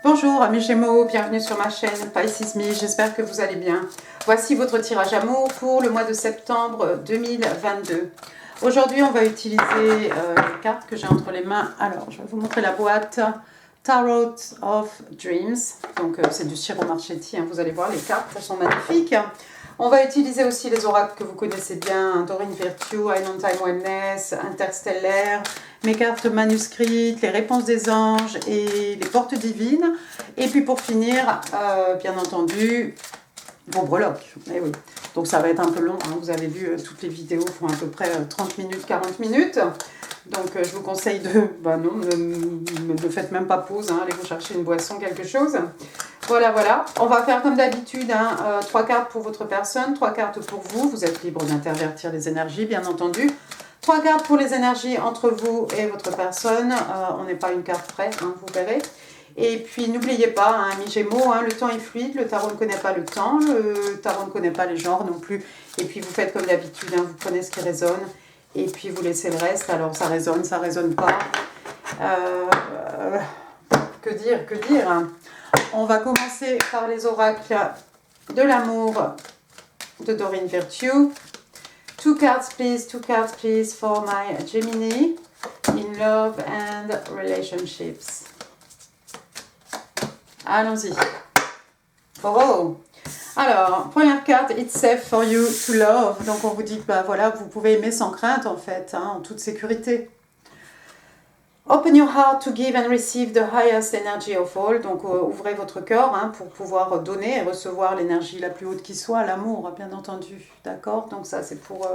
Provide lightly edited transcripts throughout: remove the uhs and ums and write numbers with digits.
Bonjour amis Gémeaux, bienvenue sur ma chaîne Pisces Me, j'espère que vous allez bien. Voici votre tirage amour pour le mois de septembre 2022. Aujourd'hui on va utiliser les cartes que j'ai entre les mains. Alors je vais vous montrer la boîte Tarot of Dreams. Donc c'est du Ciro Marchetti, hein. Vous allez voir les cartes, elles sont magnifiques. On va utiliser aussi les oracles que vous connaissez bien, Doreen Virtue, Island Time Oneness, Interstellaire, mes cartes manuscrites, les réponses des anges et les portes divines. Et puis pour finir, bien entendu, vos breloques. Eh oui. Donc ça va être un peu long, hein. Vous avez vu, toutes les vidéos font à peu près 30 minutes, 40 minutes. Donc je vous conseille de... Bah non, ne faites même pas pause, hein. Allez vous chercher une boisson, quelque chose. Voilà, voilà. On va faire comme d'habitude, hein, 3 cartes pour votre personne, 3 cartes pour vous. Vous êtes libre d'intervertir les énergies, bien entendu. 3 cartes pour les énergies entre vous et votre personne. On n'est pas une carte près, hein, vous verrez. Et puis n'oubliez pas, hein, amis Gémeaux, hein, le temps est fluide, le tarot ne connaît pas le temps, le tarot ne connaît pas les genres non plus. Et puis vous faites comme d'habitude, hein, vous prenez ce qui résonne et puis vous laissez le reste. Alors ça résonne pas. Que dire hein. On va commencer par les oracles de l'amour de Doreen Virtue. 2 cards please for my Gemini in love and relationships. Allons-y. Oh. Alors, première carte, it's safe for you to love. Donc on vous dit que bah, voilà, vous pouvez aimer sans crainte en fait, hein, en toute sécurité. Open your heart to give and receive the highest energy of all. Donc ouvrez votre cœur, hein, pour pouvoir donner et recevoir l'énergie la plus haute qui soit, l'amour bien entendu. D'accord? Donc ça c'est pour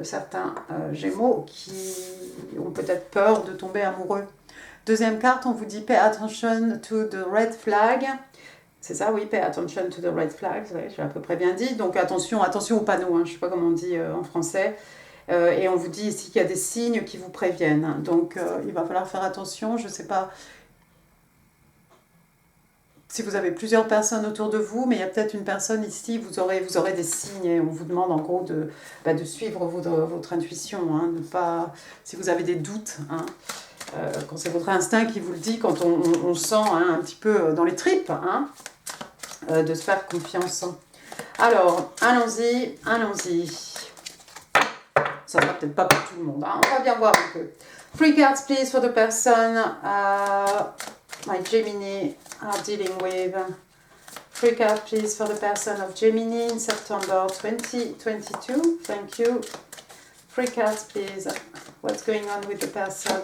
certains Gémeaux qui ont peut-être peur de tomber amoureux. Deuxième carte, on vous dit pay attention to the red flag. C'est ça, oui, pay attention to the red flag. J'ai à peu près bien dit. Donc attention au panneau, hein, je ne sais pas comment on dit en français. Et on vous dit ici qu'il y a des signes qui vous préviennent. Donc il va falloir faire attention. Je ne sais pas si vous avez plusieurs personnes autour de vous, mais il y a peut-être une personne ici, vous aurez des signes et on vous demande en gros de suivre votre intuition. Hein, ne pas, si vous avez des doutes, hein, quand c'est votre instinct qui vous le dit, quand on sent, hein, un petit peu dans les tripes, hein, de se faire confiance. Alors, allons-y. Ça ne sera peut-être pas pour tout le monde, hein. On va bien voir un peu. 3 cards please for the person my Gemini are dealing with. 3 cards please for the person of Gemini in September 2022. Thank you. 3 cards please. What's going on with the person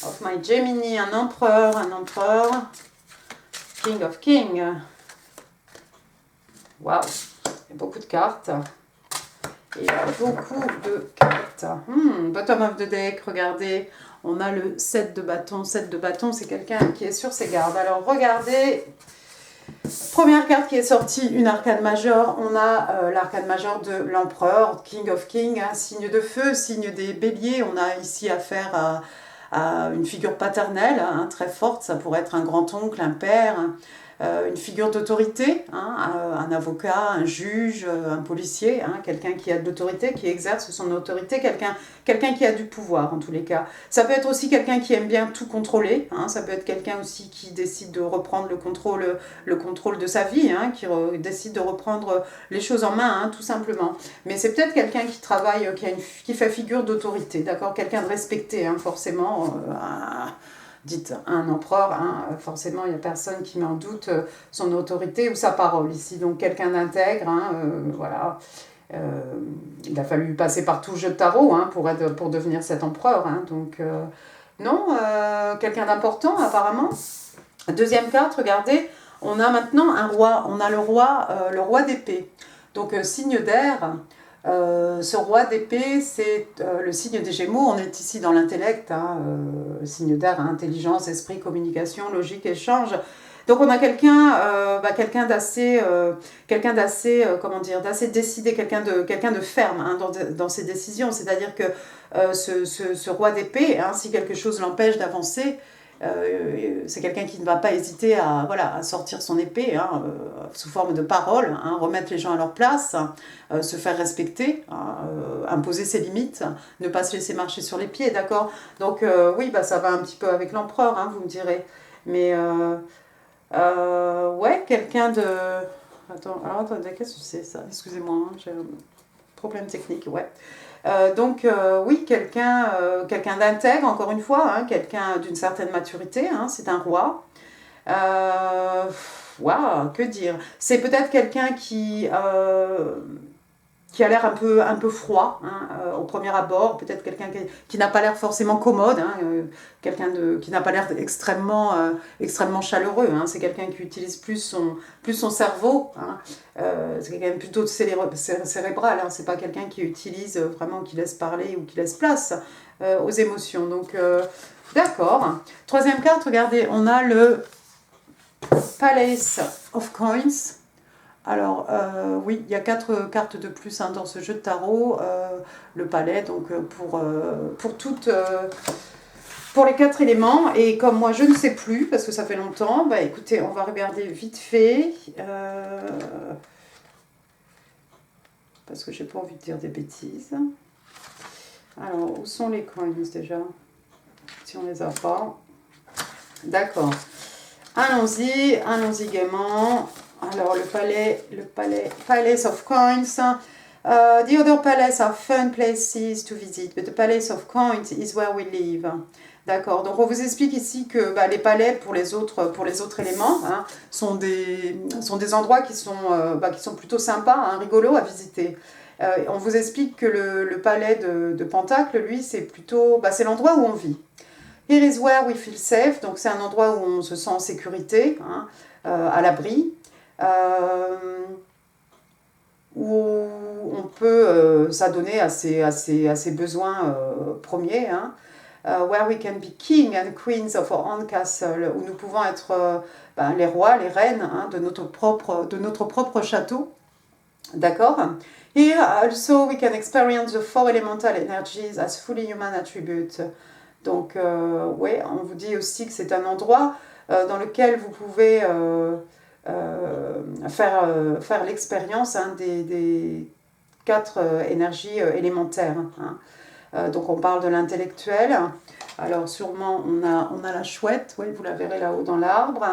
of my Gemini? Un empereur. King of King. Waouh, il y a beaucoup de cartes. Et beaucoup de cartes. Bottom of the deck, regardez. On a le 7 de bâton. 7 de bâton, c'est quelqu'un qui est sur ses gardes. Alors, regardez. Première carte qui est sortie, une arcane majeure. On a l'arcane majeure de l'empereur, King of King, hein, signe de feu, signe des béliers. On a ici affaire à une figure paternelle, hein, très forte. Ça pourrait être un grand-oncle, un père, une figure d'autorité, hein, un avocat, un juge, un policier, hein, quelqu'un qui a de l'autorité, qui exerce son autorité, quelqu'un qui a du pouvoir en tous les cas. Ça peut être aussi quelqu'un qui aime bien tout contrôler, hein, ça peut être quelqu'un aussi qui décide de reprendre le contrôle de sa vie, hein, décide de reprendre les choses en main, hein, tout simplement. Mais c'est peut-être quelqu'un qui travaille, qui fait figure d'autorité, d'accord, quelqu'un de respecté, hein, forcément. Dites un empereur, hein, forcément il n'y a personne qui met en doute son autorité ou sa parole ici. Donc quelqu'un d'intègre, hein, voilà. Il a fallu passer par tout le jeu de tarot, hein, pour devenir cet empereur. Hein. Donc non, quelqu'un d'important apparemment. Deuxième carte, regardez, on a maintenant un roi. On a le roi d'épée. Donc signe d'air. Ce roi d'épée, c'est le signe des Gémeaux. On est ici dans l'intellect, hein, signe d'air, hein, intelligence, esprit, communication, logique, échange. Donc on a quelqu'un d'assez, d'assez décidé, quelqu'un de ferme, hein, dans ses décisions. C'est-à-dire que ce roi d'épée, hein, si quelque chose l'empêche d'avancer, c'est quelqu'un qui ne va pas hésiter à sortir son épée, hein, sous forme de parole, hein, remettre les gens à leur place, se faire respecter, hein, imposer ses limites, ne pas se laisser marcher sur les pieds, d'accord. Donc oui, ça va un petit peu avec l'empereur, hein, vous me direz, mais Ouais, quelqu'un de... Attends, alors attendez, qu'est-ce que c'est ça? Excusez-moi, hein, j'ai un problème technique, ouais. Oui, quelqu'un d'intègre, encore une fois, hein, quelqu'un d'une certaine maturité, hein, c'est un roi. Waouh, que dire? C'est peut-être quelqu'un qui a l'air un peu froid hein, au premier abord, peut-être quelqu'un qui n'a pas l'air forcément commode, hein, qui n'a pas l'air extrêmement chaleureux. Hein, c'est quelqu'un qui utilise plus son cerveau. Hein, c'est quelqu'un plutôt cérébral. Hein, c'est pas quelqu'un qui utilise vraiment, qui laisse parler ou qui laisse place aux émotions. Donc, d'accord. Troisième carte, regardez, on a le Palace of Coins. Alors, oui, il y a 4 cartes de plus hein, dans ce jeu de tarot. Le palais, donc pour les 4 éléments. Et comme moi, je ne sais plus, parce que ça fait longtemps, bah écoutez, on va regarder vite fait. Parce que j'ai pas envie de dire des bêtises. Alors, où sont les coins déjà? Si on les a pas. D'accord. Allons-y gaiement. Alors, Palace of Coins. The other palace are fun places to visit, but the Palace of Coins is where we live. D'accord, donc on vous explique ici que bah, les palais pour les autres éléments hein, sont des endroits qui sont plutôt sympas, hein, rigolos à visiter. On vous explique que le palais de Pentacle, lui, c'est plutôt c'est l'endroit où on vit. Here is where we feel safe, donc c'est un endroit où on se sent en sécurité, hein, à l'abri, où on peut s'adonner à ses besoins premiers, hein, where we can be king and queens of our own castle, où nous pouvons être les rois, les reines hein, de notre propre château. D'accord. Here also we can experience the 4 elemental energies as fully human attributes. Donc, ouais, on vous dit aussi que c'est un endroit dans lequel vous pouvez faire l'expérience hein, des 4 énergies élémentaires. Hein. Donc, on parle de l'intellectuel. Alors, sûrement, on a la chouette, oui, vous la verrez là-haut dans l'arbre.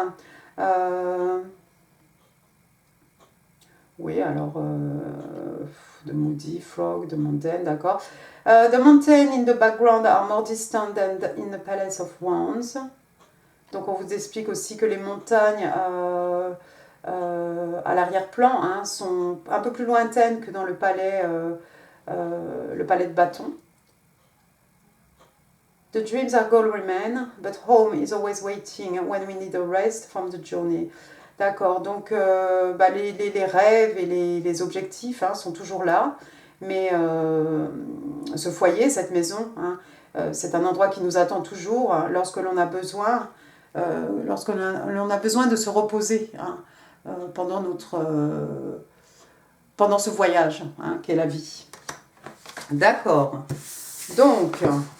Oui, alors, de Moody, Frog, de Mountain, d'accord. The mountains in the background are more distant than in the Palace of Wands. Donc on vous explique aussi que les montagnes à l'arrière-plan hein, sont un peu plus lointaines que dans le palais de bâton. The dreams are goal remain, but home is always waiting when we need a rest from the journey. D'accord, donc les rêves et les objectifs hein, sont toujours là, mais ce foyer, cette maison, hein, c'est un endroit qui nous attend toujours hein, lorsque l'on a besoin, l'on a besoin de se reposer hein, pendant ce voyage hein, qu'est la vie. D'accord, donc,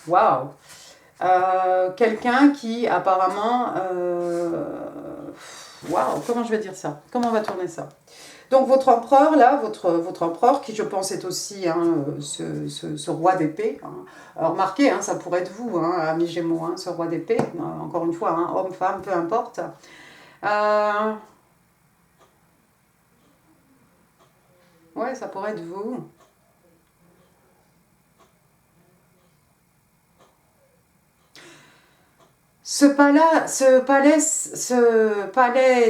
waouh, quelqu'un qui apparemment... Waouh, comment je vais dire ça? Comment on va tourner ça? Donc votre empereur, là, votre empereur, qui je pense est aussi hein, ce roi d'épée. Hein. Alors remarquez, hein, ça pourrait être vous, hein, ami Gémeaux, hein, ce roi d'épée. Encore une fois, hein, homme, femme, peu importe. Ouais, ça pourrait être vous. Ce palais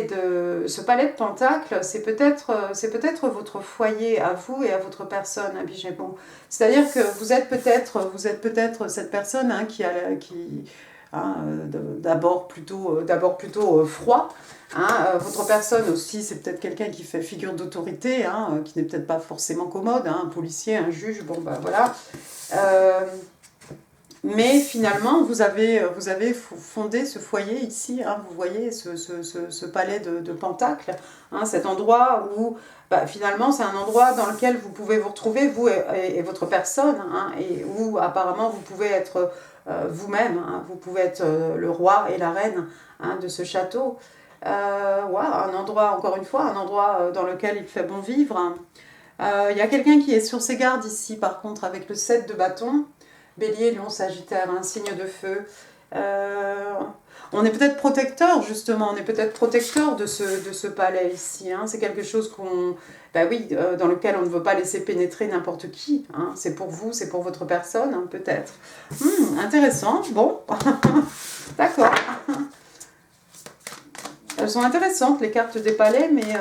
de Pentacle, c'est peut-être votre foyer à vous et à votre personne, Abby Gémeaux. C'est-à-dire que vous êtes peut-être cette personne hein, hein, d'abord plutôt froid. Hein, votre personne aussi, c'est peut-être quelqu'un qui fait figure d'autorité, hein, qui n'est peut-être pas forcément commode, hein, un policier, un juge, bon ben voilà. Mais finalement, vous avez fondé ce foyer ici, hein, vous voyez, ce palais de Pentacle, hein, cet endroit où finalement c'est un endroit dans lequel vous pouvez vous retrouver, vous et votre personne, hein, et où apparemment vous pouvez être vous-même, hein, vous pouvez être le roi et la reine hein, de ce château. Un endroit, encore une fois, un endroit dans lequel il fait bon vivre. Il y a quelqu'un qui est sur ses gardes ici, par contre, avec le 7 de bâton. Bélier, Lion, Sagittaire, un signe de feu. On est peut-être protecteur, justement, on est peut-être protecteur de ce palais ici. Hein. C'est quelque chose qu'on, bah oui, dans lequel on ne veut pas laisser pénétrer n'importe qui. Hein. C'est pour vous, c'est pour votre personne, hein, peut-être. Intéressant, bon, d'accord. Elles sont intéressantes, les cartes des palais, mais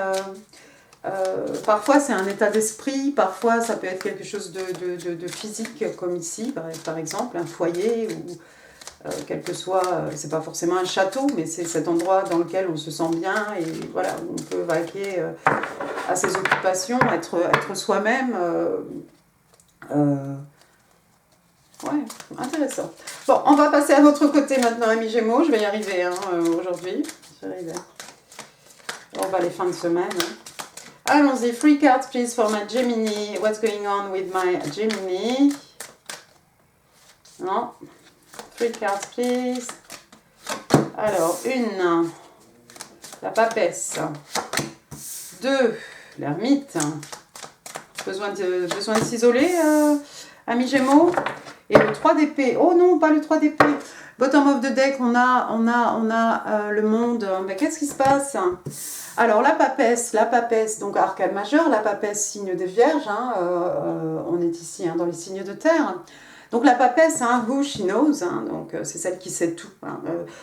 parfois c'est un état d'esprit, parfois ça peut être quelque chose de physique, comme ici, par exemple, un foyer, ou quel que soit, c'est pas forcément un château, mais c'est cet endroit dans lequel on se sent bien, et voilà, où on peut vaquer à ses occupations, être soi-même. Ouais, intéressant. Bon, on va passer à votre côté maintenant, amis Gémeaux. Je vais y arriver hein, aujourd'hui. Je vais y arriver. On va les fins de semaine. Hein. Allons-y. Free cards, please, for my Gemini. What's going on with my Gemini? Non. Free cards, please. Alors, 1. La papesse. 2. L'ermite. Besoin de s'isoler, amis Gémeaux. Et le 3 d'épée. Oh non, pas le 3 d'épée. Bottom of the deck, on a le monde. Mais qu'est-ce qui se passe? Alors, la papesse, donc arcane majeur, la papesse, signe des vierges. Hein, on est ici hein, dans les signes de terre. Donc, la papesse, hein, who she knows. Hein, donc, c'est celle qui sait tout. Hein,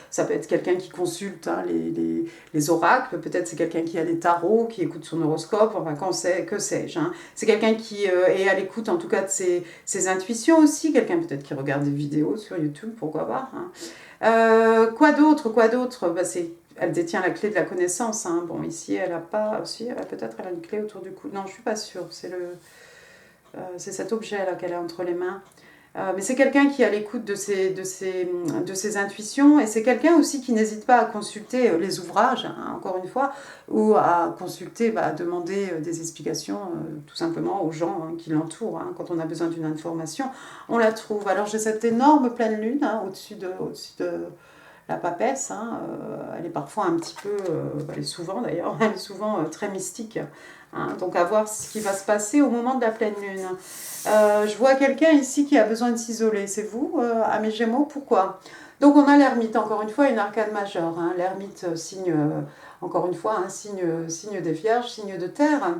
ça peut être quelqu'un qui consulte hein, les oracles. Peut-être c'est quelqu'un qui a des tarots, qui écoute son horoscope. Enfin, que sais-je. Hein. C'est quelqu'un qui est à l'écoute, en tout cas, de ses intuitions aussi. Quelqu'un peut-être qui regarde des vidéos sur YouTube, pourquoi pas. Hein. Quoi d'autre bah, elle détient la clé de la connaissance. Hein. Bon, ici, elle a pas... Si, peut-être elle a une clé autour du cou. Non, je suis pas sûre. C'est cet objet-là qu'elle a entre les mains. Mais c'est quelqu'un qui est à l'écoute de ses intuitions et c'est quelqu'un aussi qui n'hésite pas à consulter les ouvrages, hein, encore une fois, ou à consulter, à demander des explications tout simplement aux gens hein, qui l'entourent. Hein. Quand on a besoin d'une information, on la trouve. Alors j'ai cette énorme pleine lune hein, au-dessus de la papesse. Hein, elle est parfois un petit peu, elle est souvent d'ailleurs, elle est souvent très mystique. Hein, donc à voir ce qui va se passer au moment de la pleine lune. Je vois quelqu'un ici qui a besoin de s'isoler. C'est vous, à mes Gémeaux? Pourquoi? Donc on a l'ermite, encore une fois, une arcane majeure. Hein. L'ermite, signe, encore une fois, signe des vierges, signe de terre.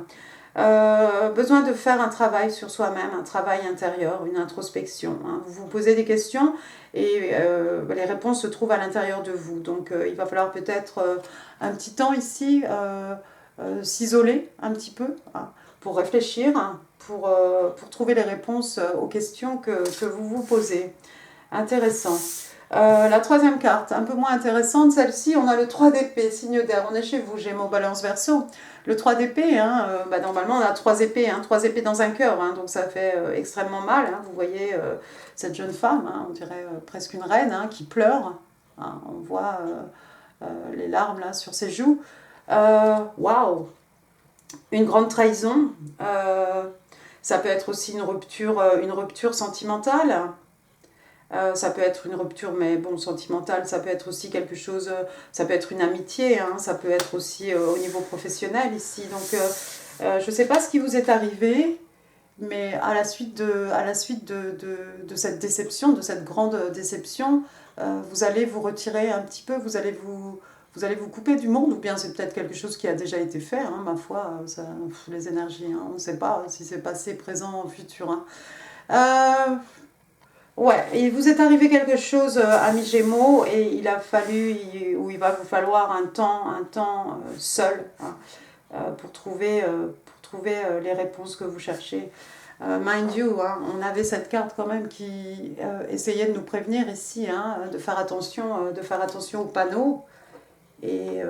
Besoin de faire un travail sur soi-même, un travail intérieur, une introspection. Hein. Vous vous posez des questions et les réponses se trouvent à l'intérieur de vous. Donc il va falloir peut-être un petit temps ici, s'isoler un petit peu hein, pour réfléchir, hein, pour trouver les réponses aux questions que vous vous posez. Intéressant. La troisième carte, un peu moins intéressante, celle-ci, on a le 3 d'épée, signe d'air. On est chez vous, Gémeaux, Balance, Verseau. Le 3 d'épée, hein, normalement on a 3 épées, hein, 3 épées dans un cœur, hein, donc ça fait extrêmement mal. Hein, vous voyez cette jeune femme, hein, on dirait presque une reine, hein, qui pleure. Hein, on voit les larmes là sur ses joues. Waouh! Une grande trahison. Ça peut être aussi une rupture sentimentale. Ça peut être une rupture, mais bon, sentimentale, ça peut être aussi quelque chose, ça peut être une amitié, hein, ça peut être aussi au niveau professionnel ici. Donc, je ne sais pas ce qui vous est arrivé, mais à la suite de cette déception, de cette grande déception, vous allez vous retirer un petit peu, vous allez vous couper du monde, ou bien c'est peut-être quelque chose qui a déjà été fait, hein, ma foi, les énergies, hein, on ne sait pas si c'est passé, présent, futur. Hein. Ouais, il vous est arrivé quelque chose, amis Gémeaux, et il va vous falloir un temps seul hein, pour trouver les réponses que vous cherchez. Mind you, hein, on avait cette carte quand même qui essayait de nous prévenir ici, hein, de faire attention aux panneaux. Et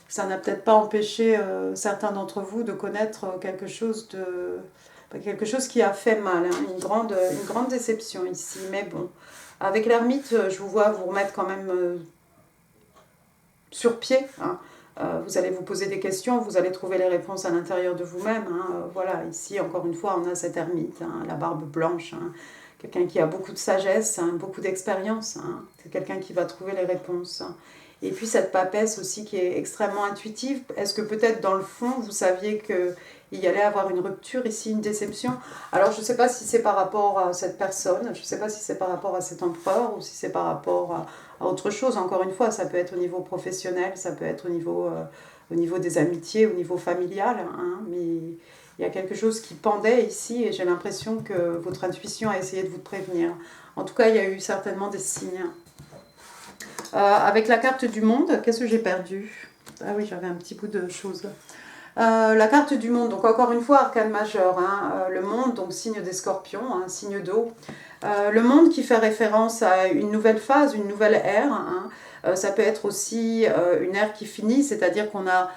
ça n'a peut-être pas empêché certains d'entre vous de connaître quelque chose qui a fait mal, hein, une grande déception ici. Mais bon, avec l'ermite, je vous vois vous remettre quand même sur pied. Hein. Vous allez vous poser des questions, vous allez trouver les réponses à l'intérieur de vous-même. Hein. Voilà, ici, encore une fois, on a cette ermite, hein, la barbe blanche. Hein. Quelqu'un qui a beaucoup de sagesse, hein, beaucoup d'expérience. Hein. C'est quelqu'un qui va trouver les réponses. Hein. Et puis cette papesse aussi qui est extrêmement intuitive. Est-ce que peut-être dans le fond, vous saviez qu'il y allait avoir une rupture ici, une déception? Alors je ne sais pas si c'est par rapport à cette personne, je ne sais pas si c'est par rapport à cet empereur ou si c'est par rapport autre chose. Encore une fois, ça peut être au niveau professionnel, ça peut être au niveau des amitiés, au niveau familial, hein, mais il y a quelque chose qui pendait ici et j'ai l'impression que votre intuition a essayé de vous prévenir. En tout cas, il y a eu certainement des signes. Avec la carte du monde, qu'est-ce que j'ai perdu? Ah oui, j'avais un petit bout de choses. La carte du monde, donc encore une fois, arcane majeur, hein, le monde, donc signe des scorpions, hein, signe d'eau. Le monde qui fait référence à une nouvelle phase, une nouvelle ère. Hein. Ça peut être aussi une ère qui finit, c'est-à-dire qu'on a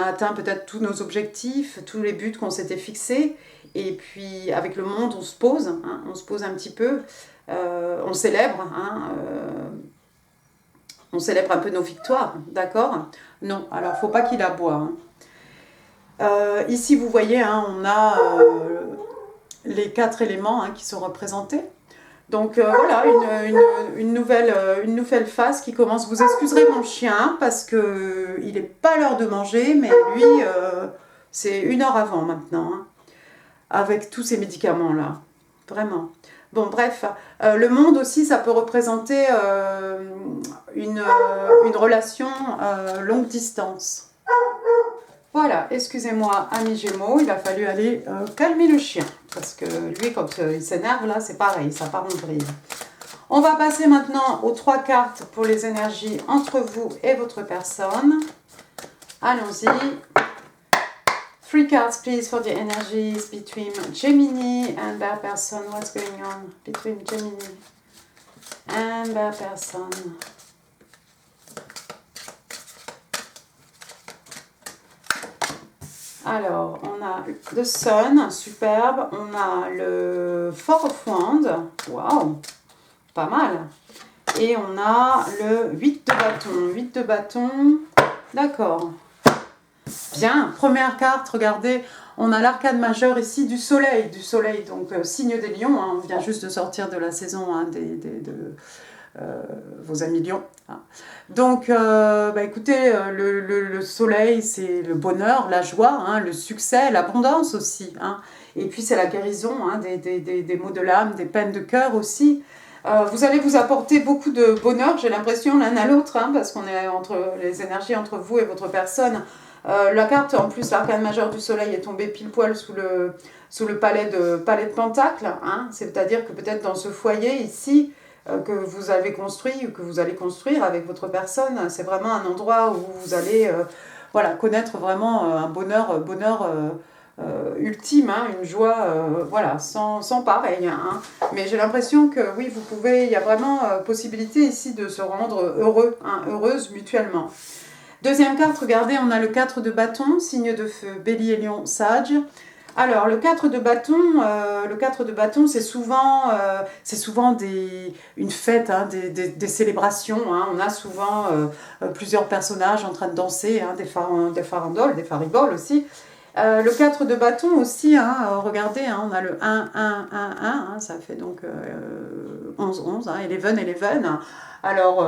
atteint peut-être tous nos objectifs, tous les buts qu'on s'était fixés. Et puis avec le monde, on se pose, hein, on se pose un petit peu, on célèbre. Hein, on célèbre un peu nos victoires, d'accord? Non, alors il ne faut pas qu'il aboie. Hein. Ici, vous voyez, hein, on a les 4 éléments hein, qui sont représentés. Donc voilà, une nouvelle phase qui commence. Vous excuserez mon chien parce qu'il n'est pas l'heure de manger, mais lui, c'est 1 heure avant maintenant, hein, avec tous ces médicaments-là. Vraiment. Bon, bref, le monde aussi, ça peut représenter une relation longue distance. Voilà, excusez-moi, ami Gémeaux, il a fallu aller calmer le chien. Parce que lui, quand il s'énerve, là, c'est pareil, ça part en vrille. On va passer maintenant aux 3 cartes pour les énergies entre vous et votre personne. Allons-y. 3 cards, please, for the energies between Gemini and their person. What's going on between Gemini and their person? Alors, on a le Sun, superbe. On a le Four of Wands. Waouh, pas mal. Et on a le 8 de bâton. 8 de bâton, d'accord. Bien, première carte, regardez, on a l'arcane majeur ici du soleil, donc signe des lions, hein, on vient juste de sortir de la saison hein, de vos amis lions. Hein. Donc, écoutez, le soleil, c'est le bonheur, la joie, hein, le succès, l'abondance aussi. Hein. Et puis, c'est la guérison hein, des maux de l'âme, des peines de cœur aussi. Vous allez vous apporter beaucoup de bonheur, j'ai l'impression, l'un à l'autre, hein, parce qu'on est entre les énergies entre vous et votre personne. La carte, en plus, l'arcane majeur du soleil est tombée pile poil sous le palais de Pentacle. Hein, c'est-à-dire que peut-être dans ce foyer ici, que vous avez construit ou que vous allez construire avec votre personne, c'est vraiment un endroit où vous allez voilà, connaître vraiment un bonheur ultime, hein, une joie voilà, sans pareil. Hein. Mais j'ai l'impression que oui, vous pouvez, il y a vraiment possibilité ici de se rendre heureux, hein, heureuse mutuellement. Deuxième carte, regardez, on a le 4 de bâton, signe de feu, Bélier, Lion, Sage. Alors, le 4 de bâton, c'est souvent une fête, hein, des célébrations. Hein. On a souvent plusieurs personnages en train de danser, hein, des farandoles, des fariboles aussi. Le 4 de bâton aussi, hein, regardez, hein, on a le 1, 1, 1, 1, hein, ça fait donc 11, 11, hein, 11. Alors,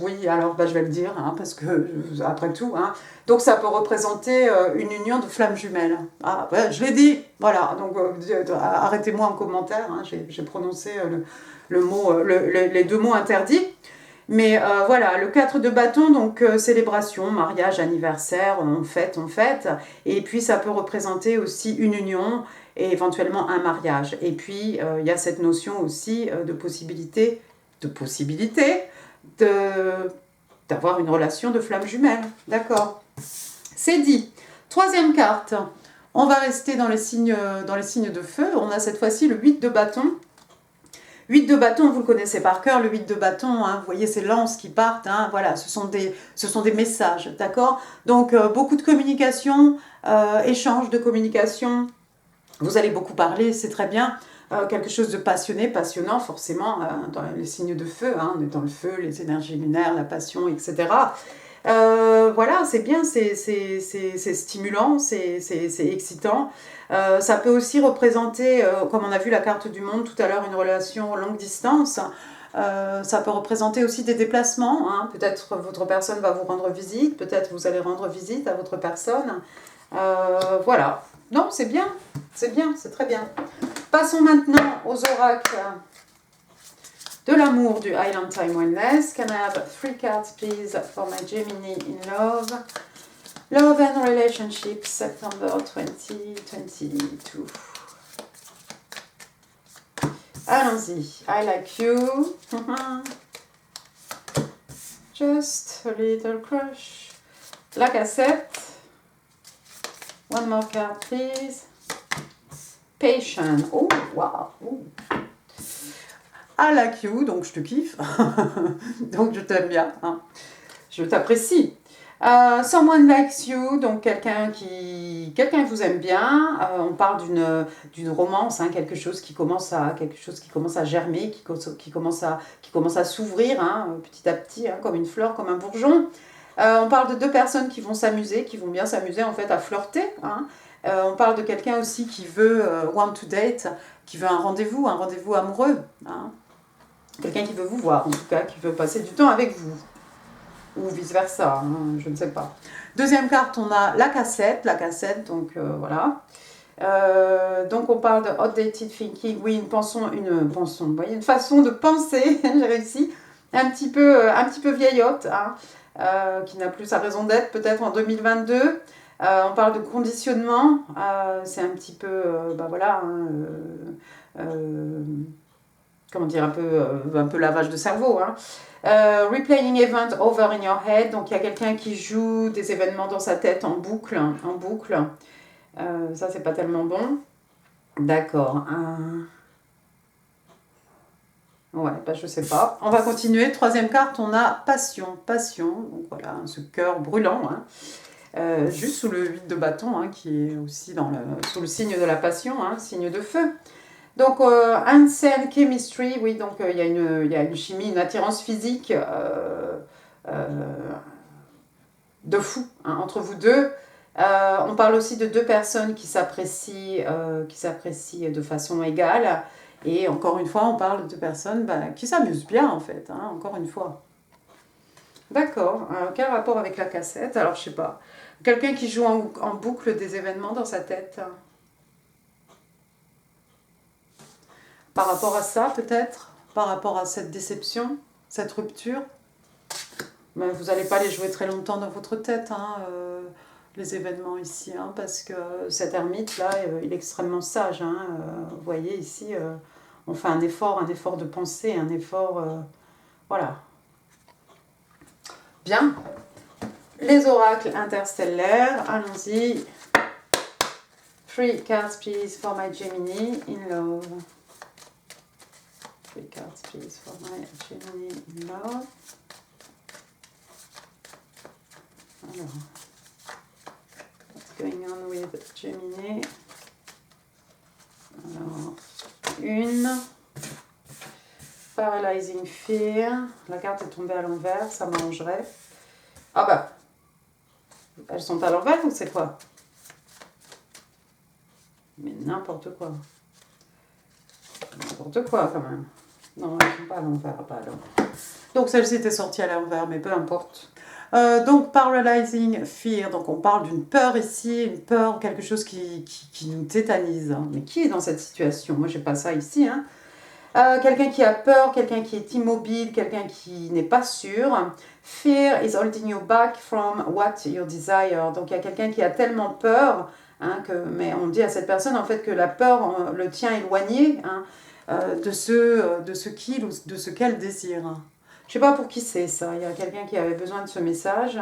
oui, alors je vais le dire, hein, parce que après tout, hein, donc ça peut représenter une union de flammes jumelles. Ah, ouais, je l'ai dit, voilà, donc arrêtez-moi en commentaire, hein, j'ai prononcé le mot, les 2 mots interdits. Mais voilà, le 4 de bâton, donc célébration, mariage, anniversaire, on fête. Et puis ça peut représenter aussi une union et éventuellement un mariage. Et puis il y a cette notion aussi de possibilité d'avoir une relation de flamme jumelle. D'accord. C'est dit. 3e carte. On va rester dans les signes de feu. On a cette fois-ci le 8 de bâton. 8 de bâton, vous le connaissez par cœur, le 8 de bâton, hein, vous voyez ces lances qui partent, hein, voilà, ce sont des messages, d'accord. Donc, beaucoup de communication, échange de communication, vous allez beaucoup parler, c'est très bien, quelque chose de passionnant, forcément, dans les signes de feu, hein, on est dans le feu, les énergies lunaires, la passion, etc. Voilà, c'est bien, c'est stimulant, c'est excitant. Ça peut aussi représenter, comme on a vu la carte du monde tout à l'heure, une relation longue distance. Ça peut représenter aussi des déplacements. Hein. Peut-être votre personne va vous rendre visite, peut-être vous allez rendre visite à votre personne. Voilà. Non, c'est bien, c'est très bien. Passons maintenant aux oracles De l'amour, du Island Time Wellness. Can I have 3 cards, please, for my Gemini in love? Love and relationships, September 2022. Allons-y. I like you. Just a little crush. La cassette. One more card, please. Patient. Oh, wow. Ooh. I like you, donc je te kiffe. Donc je t'aime bien. Hein. Je t'apprécie. Someone likes you, donc quelqu'un qui vous aime bien. On parle d'une romance, hein, quelque chose qui commence à germer, qui commence à s'ouvrir, hein, petit à petit, hein, comme une fleur, comme un bourgeon. On parle de 2 personnes qui vont s'amuser, qui vont bien s'amuser en fait à flirter. Hein. On parle de quelqu'un aussi qui veut want to date, qui veut un rendez-vous amoureux. Hein. Quelqu'un qui veut vous voir, en tout cas, qui veut passer du temps avec vous. Ou vice-versa, hein, je ne sais pas. Deuxième carte, on a la cassette, donc voilà. Donc on parle de outdated thinking, oui, vous voyez, une façon de penser, j'ai réussi, un petit peu vieillotte, hein, qui n'a plus sa raison d'être peut-être en 2022. On parle de conditionnement, c'est un petit peu, voilà, hein, comment dire, un peu lavage de cerveau, hein. Replaying event over in your head, donc il y a quelqu'un qui joue des événements dans sa tête en boucle. Ça c'est pas tellement bon. D'accord. Ouais, je sais pas. On va continuer. Troisième carte, on a passion. Donc voilà, ce cœur brûlant, hein. Juste sous le 8 de bâton, hein, qui est aussi sous le signe de la passion, hein, signe de feu. Donc, insane chemistry, oui, donc il y a une chimie, une attirance physique de fou, hein, entre vous deux. On parle aussi de 2 personnes qui s'apprécient de façon égale. Et encore une fois, on parle de 2 personnes qui s'amusent bien, en fait, hein, encore une fois. D'accord. Quel rapport avec la cassette? Alors, je sais pas. Quelqu'un qui joue en boucle des événements dans sa tête. Par rapport à ça, peut-être, par rapport à cette déception, cette rupture, mais vous n'allez pas les jouer très longtemps dans votre tête, hein, les événements ici, hein, parce que cet ermite-là, il est extrêmement sage. Hein, vous voyez ici, on fait un effort de pensée, un effort, voilà. Bien. Les oracles interstellaires, allons-y. 3 cards, please, for my Gemini in love. 3 cards, please, for my Gemini in love. Alors, what's going on with Gemini? Alors, une. Paralyzing Fear. La carte est tombée à l'envers, ça m'arrangerait. Ah bah, elles sont à l'envers ou c'est quoi? Mais n'importe quoi. N'importe quoi quand même. Non, elles ne sont pas à l'envers, pas à l'envers. Donc celle-ci était sortie à l'envers, mais peu importe. Donc Paralyzing Fear, donc on parle d'une peur ici, une peur, quelque chose qui nous tétanise. Hein. Mais qui est dans cette situation? Moi, j'ai pas ça ici. Hein. Quelqu'un qui a peur, quelqu'un qui est immobile, quelqu'un qui n'est pas sûr. Fear is holding you back from what you desire. Donc il y a quelqu'un qui a tellement peur, hein, mais on dit à cette personne en fait que la peur le tient éloigné, hein, de ce qu'il ou de ce qu'elle désire. Je ne sais pas pour qui c'est ça, il y a quelqu'un qui avait besoin de ce message.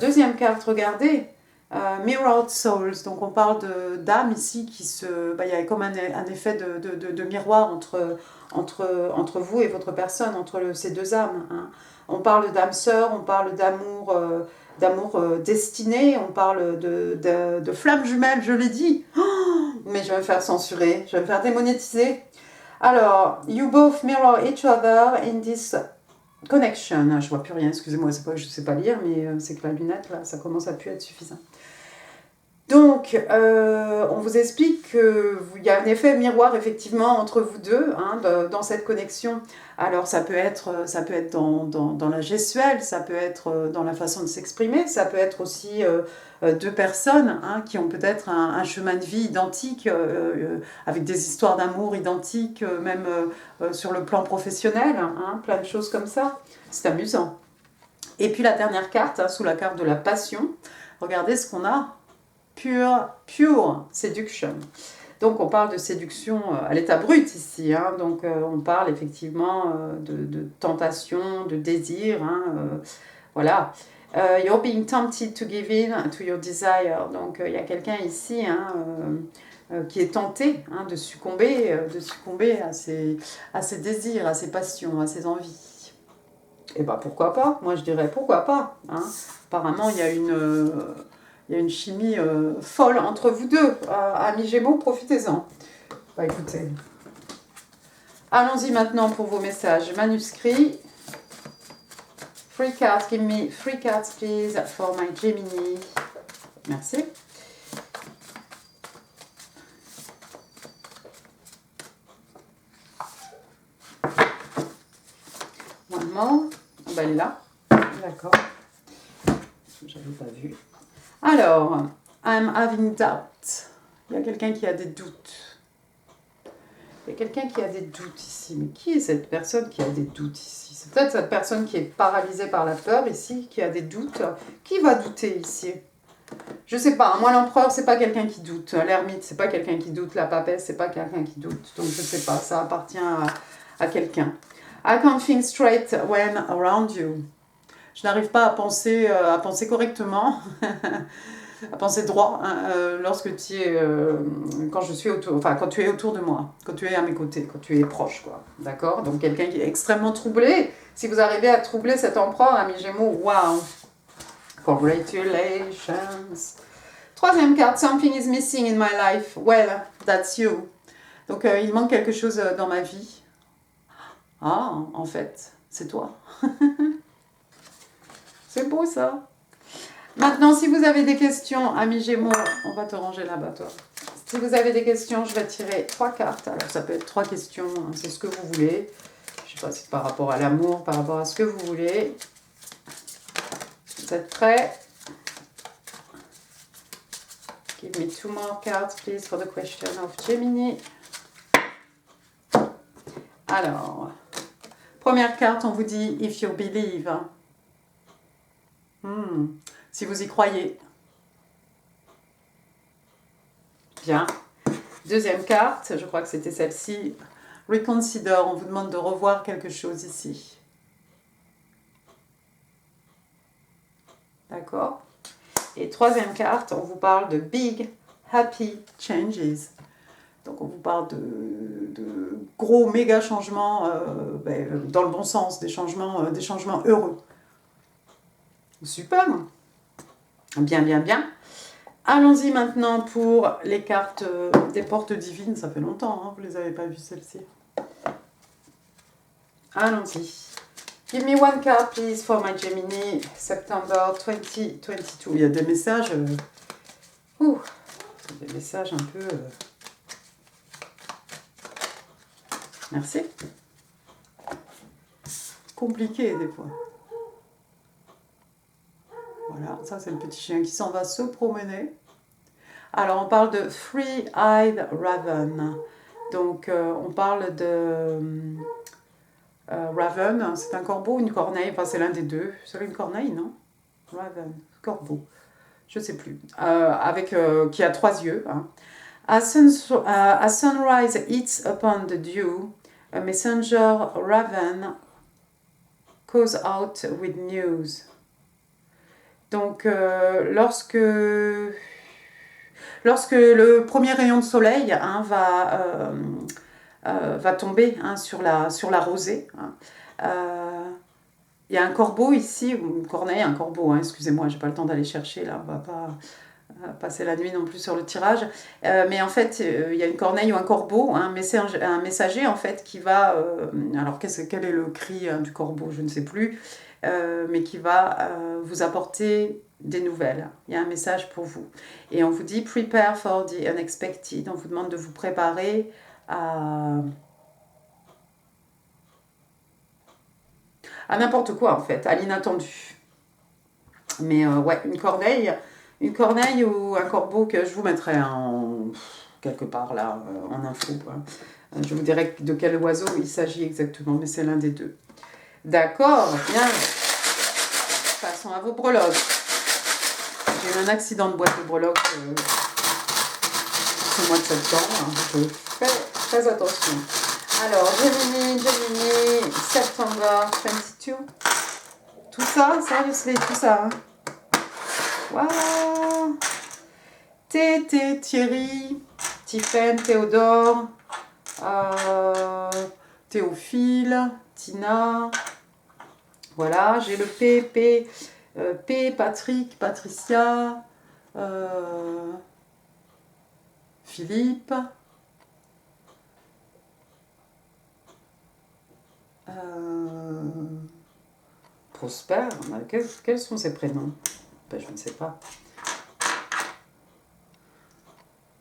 Deuxième carte, regardez, Mirrored Souls, donc on parle d'âmes ici qui il y a comme un effet de miroir entre vous et votre personne, entre ces 2 âmes. Hein. On parle d'âme sœur, on parle d'amour destiné, on parle de flammes jumelles, je l'ai dit. Oh, mais je vais me faire censurer, je vais me faire démonétiser. Alors, you both mirror each other in this connection. Je vois plus rien, excusez-moi, c'est pas que je sais pas lire, mais c'est que la lunette, là, ça commence à plus être suffisant. Donc, on vous explique qu'il y a un effet miroir effectivement entre vous deux hein, dans cette connexion. Alors, ça peut être dans la gestuelle, ça peut être dans la façon de s'exprimer, ça peut être aussi deux personnes hein, qui ont peut-être un chemin de vie identique, avec des histoires d'amour identiques, même sur le plan professionnel, hein, plein de choses comme ça. C'est amusant. Et puis la dernière carte, hein, sous la carte de la passion, regardez ce qu'on a. Pure seduction. Donc on parle de séduction à l'état brut ici, hein. Donc on parle effectivement de tentation, de désir, hein, voilà. You're being tempted to give in to your desire. Donc il y a quelqu'un ici hein, qui est tenté hein, de succomber à ses désirs, à ses passions, à ses envies. Et bah pourquoi pas, moi je dirais pourquoi pas. Hein. Apparemment il y a une chimie folle entre vous deux. Amis Gémeaux, profitez-en. Bah écoutez. Allons-y maintenant pour vos messages manuscrits. Free cards, give me 3 cards please for my Gemini. Merci. One more. Ah bah elle est là. D'accord. J'avais pas vu. Alors, I'm having doubt. Il y a quelqu'un qui a des doutes. Il y a quelqu'un qui a des doutes ici. Mais qui est cette personne qui a des doutes ici? C'est peut-être cette personne qui est paralysée par la peur ici, qui a des doutes. Qui va douter ici? Je sais pas. Moi, l'empereur, c'est pas quelqu'un qui doute. L'ermite, c'est pas quelqu'un qui doute. La papesse, c'est pas quelqu'un qui doute. Donc, je sais pas. Ça appartient à quelqu'un. I can't think straight when around you. Je n'arrive pas à penser correctement, à penser droit hein, lorsque tu es, quand tu es autour de moi, quand tu es à mes côtés, quand tu es proche, quoi. D'accord? Donc quelqu'un qui est extrêmement troublé. Si vous arrivez à troubler cet empereur, ami Gémeaux, waouh! Congratulations! Troisième carte, something is missing in my life. Well, that's you. Donc il manque quelque chose dans ma vie. Ah, en fait, c'est toi. C'est beau ça. Maintenant, si vous avez des questions, amis Gémeaux, on va te ranger là-bas, toi. Si vous avez des questions, je vais tirer 3 cartes. Alors, ça peut être 3 questions, hein, c'est ce que vous voulez. Je ne sais pas si c'est par rapport à l'amour, par rapport à ce que vous voulez. Vous êtes prêts? Give me 2 more cards, please, for the question of Gemini. Alors, première carte, on vous dit « If you believe ». Si vous y croyez. Bien. Deuxième carte, je crois que c'était celle-ci. Reconsider, on vous demande de revoir quelque chose ici. D'accord? Et troisième carte, on vous parle de big, happy changes. Donc on vous parle de gros, méga changements, dans le bon sens, des changements heureux. Super. Bien, bien, bien. Allons-y maintenant pour les cartes des portes divines. Ça fait longtemps, hein, vous ne les avez pas vues, celles-ci. Allons-y. Give me 1 card, please, for my Gemini, September 2022. Il y a des messages... des messages un peu... Merci. Compliqué, des fois. Voilà, ça c'est le petit chien qui s'en va se promener. Alors on parle de Three-Eyed Raven. Donc on parle de Raven, c'est un corbeau ou une corneille? Enfin c'est l'un des deux. C'est une corneille, non? Raven, corbeau. Je ne sais plus. Qui a 3 yeux. Hein. As sunrise hits upon the dew, a messenger raven goes out with news. Donc, lorsque le premier rayon de soleil hein, va tomber hein, sur la rosée, hein, il y a un corbeau ici, ou une corneille, un corbeau, hein, excusez-moi, j'ai pas le temps d'aller chercher, là, on va pas passer la nuit non plus sur le tirage, mais en fait, il y a une corneille ou un corbeau, hein, un messager, en fait, qui va, alors quel est le cri hein, du corbeau, je ne sais plus, mais qui va vous apporter des nouvelles. Il y a un message pour vous. Et on vous dit « Prepare for the unexpected ». On vous demande de vous préparer à n'importe quoi, en fait, à l'inattendu. Mais ouais, une corneille ou un corbeau que je vous mettrai en quelque part là, en info. Hein. Je vous dirai de quel oiseau il s'agit exactement, mais c'est l'un des deux. D'accord, bien. Passons à vos breloques. J'ai eu un accident de boîte de breloques ce mois de septembre. Hein. Je fais très attention. Alors, Gemini, September 22. Tout ça, seriously, tout ça. Hein. Waouh! Tété, Thierry, Tiphaine, Théodore, Théophile, Tina. Voilà, j'ai le P, Patrick, Patricia, Philippe, Prosper. Quels sont ces prénoms? Ben, je ne sais pas.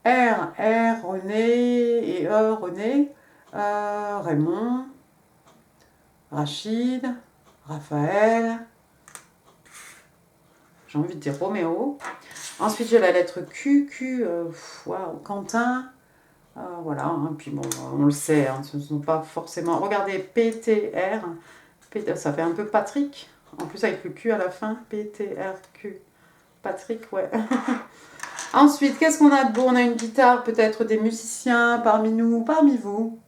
R, René et René, Raymond, Rachid, Raphaël, j'ai envie de dire Roméo. Ensuite, j'ai la lettre Q, wow, Quentin, voilà, hein, puis bon, on le sait, hein, ce ne sont pas forcément... Regardez, PTR, ça fait un peu Patrick, en plus avec le Q à la fin, PTRQ, Patrick, ouais. Ensuite, qu'est-ce qu'on a de beau? On a une guitare, peut-être des musiciens parmi nous, parmi vous.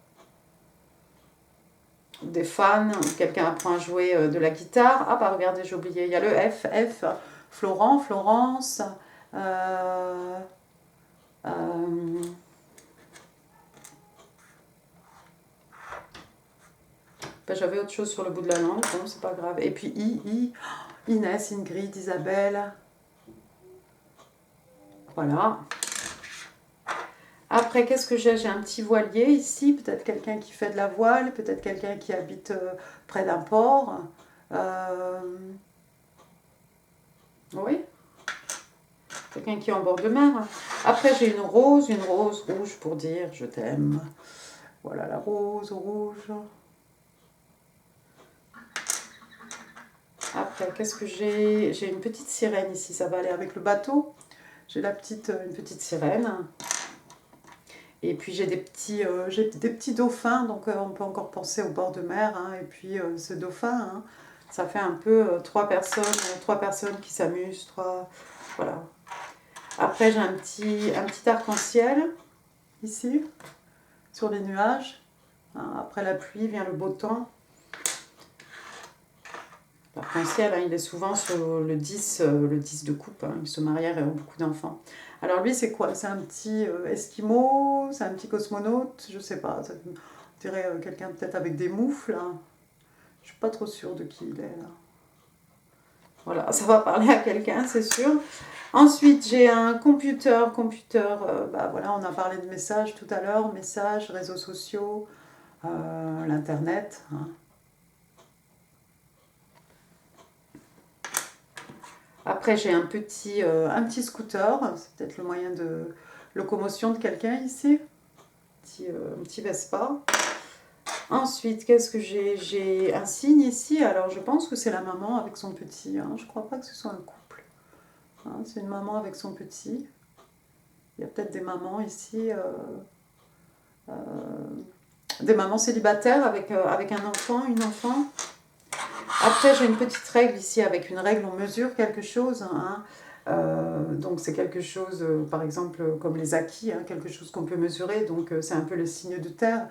Des fans, quelqu'un apprend à jouer de la guitare. Ah bah regardez, j'ai oublié, il y a le F, Florent, Florence. Ben, j'avais autre chose sur le bout de la langue, bon, c'est pas grave. Et puis Inès, Ingrid, Isabelle. Voilà. Après, qu'est-ce que j'ai? J'ai un petit voilier ici, peut-être quelqu'un qui fait de la voile, peut-être quelqu'un qui habite près d'un port. Oui, quelqu'un qui est en bord de mer. Après, j'ai une rose rouge pour dire je t'aime. Voilà la rose rouge. Après, qu'est-ce que j'ai? J'ai une petite sirène ici, ça va aller avec le bateau. J'ai une petite sirène. Et puis j'ai des petits dauphins, donc on peut encore penser au bord de mer. Hein, et puis ce dauphin, hein, ça fait un peu trois personnes qui s'amusent. Voilà. Après j'ai un petit arc-en-ciel ici, sur les nuages. Hein, après la pluie vient le beau temps. L'arc-en-ciel, hein, il est souvent sur le 10 de coupe. Hein, ils se marièrent et ont beaucoup d'enfants. Alors lui, c'est quoi? C'est un petit esquimau? C'est un petit cosmonaute? Je sais pas. Ça, on dirait quelqu'un peut-être avec des moufles. Hein. Je suis pas trop sûre de qui il est là. Voilà, ça va parler à quelqu'un, c'est sûr. Ensuite, j'ai un computer. Bah voilà, on a parlé de messages tout à l'heure. Messages, réseaux sociaux, l'internet. Hein. Après, j'ai un petit scooter, c'est peut-être le moyen de locomotion de quelqu'un ici. Un petit Vespa. Ensuite, qu'est-ce que j'ai? J'ai un signe ici, alors je pense que c'est la maman avec son petit. Hein. Je ne crois pas que ce soit un couple. Hein, c'est une maman avec son petit. Il y a peut-être des mamans ici, des mamans célibataires avec un enfant, une enfant. Après, j'ai une petite règle ici. Avec une règle, on mesure quelque chose. Hein. Donc, c'est quelque chose, par exemple, comme les acquis, hein, quelque chose qu'on peut mesurer. Donc, c'est un peu le signe de terre.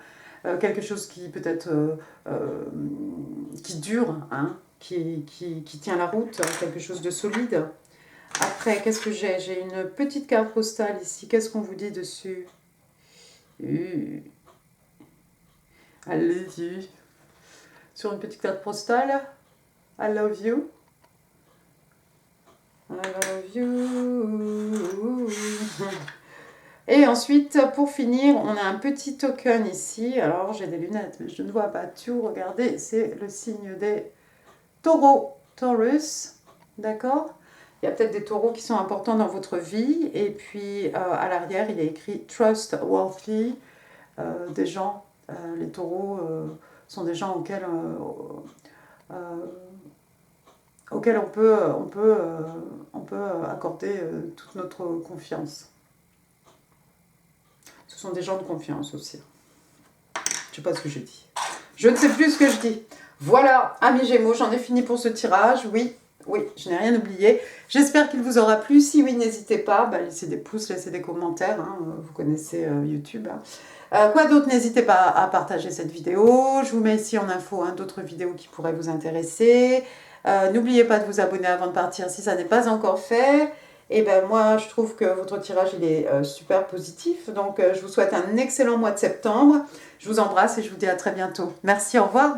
Quelque chose qui peut-être qui dure, hein, qui tient la route, quelque chose de solide. Après, qu'est-ce que j'ai? J'ai une petite carte postale ici. Qu'est-ce qu'on vous dit dessus? Allez-y. Sur une petite carte postale. I love you. I love you. Et ensuite, pour finir, on a un petit token ici. Alors, j'ai des lunettes, mais je ne vois pas tout. Regardez, c'est le signe des taureaux. Taurus. D'accord? Il y a peut-être des taureaux qui sont importants dans votre vie. Et puis, à l'arrière, il est écrit trustworthy. Des gens, les taureaux sont des gens euh, auxquels on peut accorder toute notre confiance. Ce sont des gens de confiance aussi. Je ne sais pas ce que je dis. Je ne sais plus ce que je dis. Voilà, amis Gémeaux, j'en ai fini pour ce tirage. Oui, je n'ai rien oublié. J'espère qu'il vous aura plu. Si oui, n'hésitez pas. Laissez des pouces, laissez des commentaires. Hein. Vous connaissez YouTube. Hein. Quoi d'autre, n'hésitez pas à partager cette vidéo. Je vous mets ici en info d'autres vidéos qui pourraient vous intéresser. N'oubliez pas de vous abonner avant de partir si ça n'est pas encore fait. Et moi, je trouve que votre tirage, il est super positif. Donc, je vous souhaite un excellent mois de septembre. Je vous embrasse et je vous dis à très bientôt. Merci, au revoir.